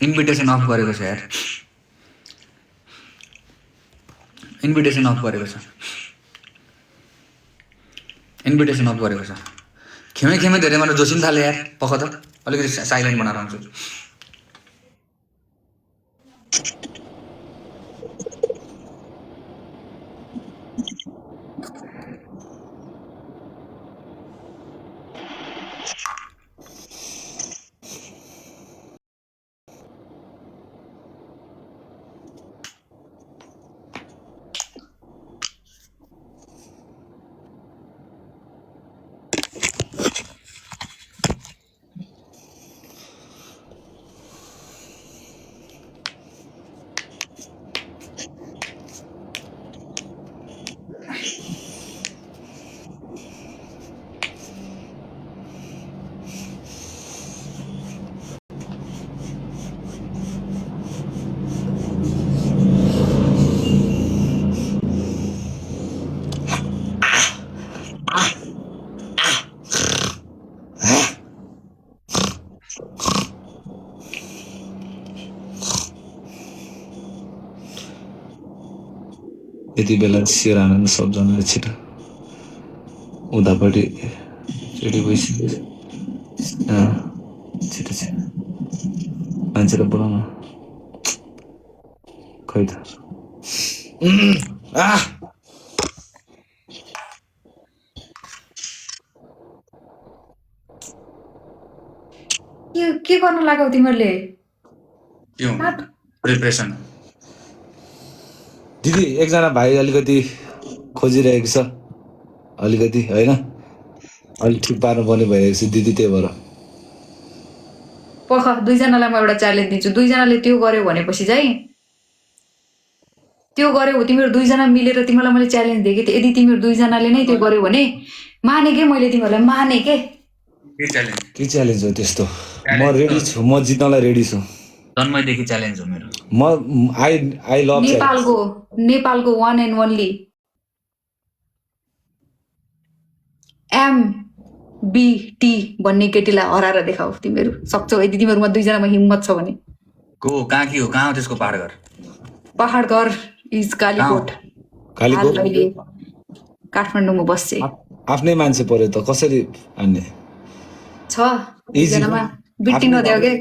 Invitation of गरेको छ यार, इन्भिटेसन अफ गरेको छ, इन्भिटेसन अफ गरेको छ। खेमै धेरै मलाई जोसिन थाले यार, पख त अलिकति साइलेन्ट बनाएर आउँछु। यति बेला सियर हान सबजनाले छिटो उतापट्टि रेडी भइसक्यो। छिटो छिटो मान्छेलाई बोलाउन। खै त के गर्नु लाग्यौ तिमीहरूले? प्रिपरेसन। दिदी एकजना भाइ अलिकति खोजिरहेको छ, अलिकति होइन, अलिक ठिक पार्नु पर्ने भइरहेको छ दिदी, त्यही भएर। पख दुईजनालाई म एउटा च्यालेन्ज दिन्छु, दुईजनाले त्यो गर्यो भनेपछि चाहिँ त्यो गर्यो, तिमीहरू दुईजना मिलेर तिमीलाई मैले च्यालेन्ज दिएँ कि यदि तिमीहरू दुईजनाले नै त्यो गर्यो भने माने के मैले तिमीहरूलाई माने के। के च्यालेन्ज हो त्यस्तो? म रेडी छु, म जित्नलाई रेडी छु। जन्मैदेखि च्यालेन्ज हो मेरो। म आई लभ नेपालको वान एन्ड ओन्ली MBT भन्ने केटीलाई हराएर देखाऊ। तिमीहरू सक्छौ यदि तिमीहरूमा दुईजनामा हिम्मत छ भने। कहाँ के हो, कहाँ हो त्यसको पहाड घर इज कालीकोट। अहिले काठमाडौँमा बस्छ। आफ्नै मान्छे पर्यो त कसरी हान्ने छ दुईजनामा बिट्टी नदेऊ के।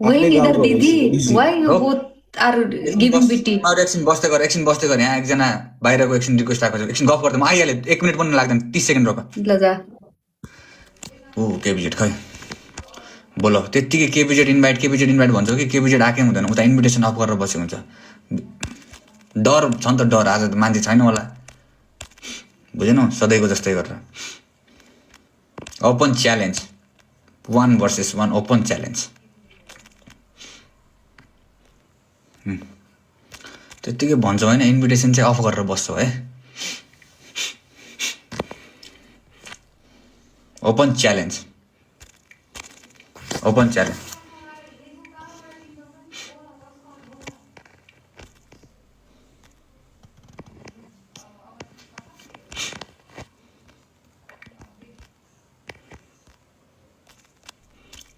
Why neither didi? Why you both are giving BT? एकछिन बस्दै गर यहाँ एकजना बाहिरको एकछिन रिक्वेस्ट आएको छ, एकछिन गफ गर्दा म आइहालेँ, 1 मिनट पनि लाग्दैन, 30 सेकेन्ड रोक। ल जा। केबिजेट खै बोल, त्यत्तिकै केबिजेट इन्भाइट भन्छौ कि केबिजेट आएकै हुँदैन, उता इन्भिटेसन अफ गरेर बसेको हुन्छ। डर छ नि त, डर। आज मान्छे छैन होला, बुझेनौ? सधैँको जस्तै गरेर open challenge, 1 versus 1 open challenge. त्यत्तिकै भन्छौ होइन, इन्भिटेसन चाहिँ अफ गरेर बस्छौ है। Open challenge.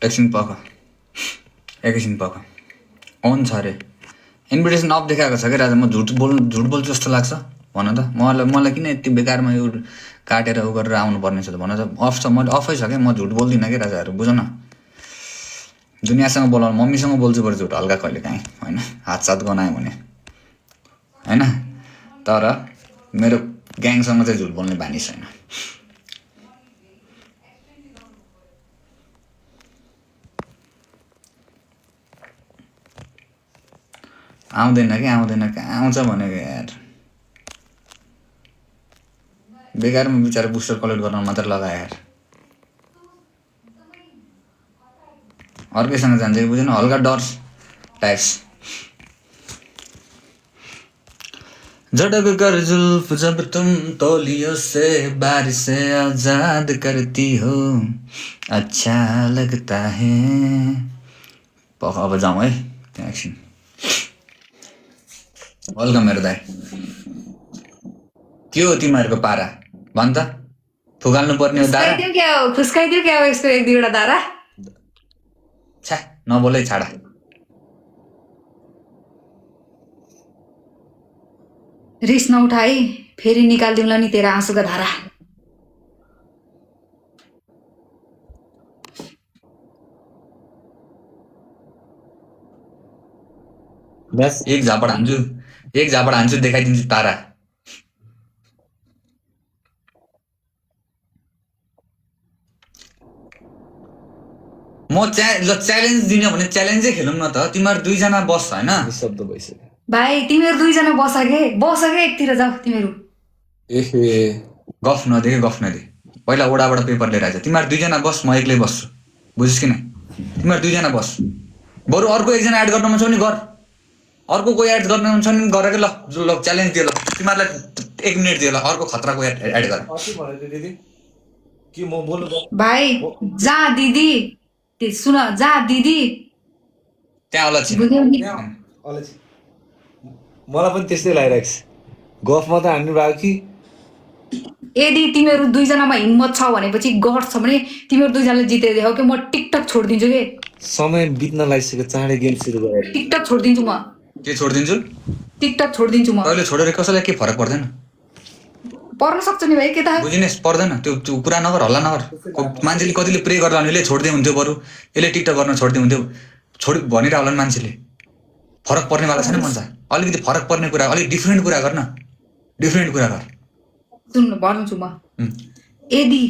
एकैछिन पख अन छ अरे, इन्भिटेसन अफ देखाएको छ क्या राजा। म झुट बोल्छु जस्तो लाग्छ भन त? मलाई किन यति बेकारमा यो काटेर उ गरेर आउनु पर्ने छ त भन त? अफ छ, मैले अफै छ क्या, म झुट बोल्दिनँ कि राजाहरू, बुझ न। दुनियाँसँग बोलाउनु, मम्मीसँग बोल्छु बरु झुट हल्का कहिले काहीँ, होइन? हातसात गनायो भने, होइन? तर मेरो ग्याङसँग चाहिँ झुट बोल्ने बानी छैन। आउँदैन, कहाँ आउँछ भनेको यार। बेकारमा बिचारा बुस्टर कलेक्ट गर्न मात्र लगायो यार। अर्कैसँग जान्छ कि बुझेन? हल्का डर टाइप्स। झटक कर जुल्फ जब तुम तौलियों से बारिश से आजाद करती हो, अच्छा लगता है। अब जाउँ है त्यहाँ एकछिन। वेलकम मेरो दाइ। के हो तिमीहरूको पारा भन् त? फुकाल्नु पर्ने हो दारा? फुस्काइदियो क्या हो यस्तो 1-2 वटा दारा? छ्या नबोलै छाडा। रिस नउठा है, फेरि निकालिदिउँला नि तेरा आँसुका धारा। म्याच एक झापड हान्छु देखाइदिन्छु तारा। म च्यालेन्ज दिने भने च्यालेन्जै खेलौँ न त। तिमीहरू दुईजना बस होइन शब्द भइसक्यो भाइ तिमीहरू दुईजना बस के एकतिर जाऊ तिमीहरू। एहे गफ नदे। पहिला ओडाबाट पेपर लिएर आइज। तिमीहरू दुईजना बस, म एक्लै बस्छु, बुझिस् कि नै? तिमीहरू दुईजना बस, बरु अर्को एकजना एड गर्न मन छ भने गर, अर्को कोही एड गर्न मन छ भने गर के। ल च्यालेन्ज दियो, ल तिमीहरूलाई 1 मिनट दियो, ल अर्को खतराको एड गर। दिदी के म बोल्नु भाइ जा दिदी, सुन जा दिदी, त्यहाँ अलक्षी बुझ्यौ नि? मलाई पनि त्यस्तै लागिरहेको छ। गफ मात्रै हान्नु भएको कि यदि तिमीहरू दुईजनामा हिम्मत छ भनेपछि गर्छ भने तिमीहरू दुईजनाले जितेर देखाऊ कि म टिकटक छोडिदिन्छु के। समय बित्न लागिसक्यो, चाँडै गेम सुरु गरे। टिकटक छोडिदिन्छु म, के छोडिदिन्छु? टिकटक छोडिदिन्छु म। तैँले छोडेर कसैलाई के फरक पर्दैन, पर्न सक्छ नि भाइ, के त बुझिनेस्? पर्दैन, त्यो कुरा नगर, हल्ला नगर। मान्छेले कतिले प्रे गर्ला भने यसले छोड्दै हुन्थ्यो, बरु यसले टिकटक गर्न छोड्दै हुन्थ्यो भनिरह होला नि मान्छेले। फरक पर्नेवाला छैन मन्छ। अलिकति फरक पर्ने कुरा, अलिक डिफ्रेन्ट कुरा गर्न, डिफ्रेन्ट कुरा गर। सुन्नु भन्छु म, यदि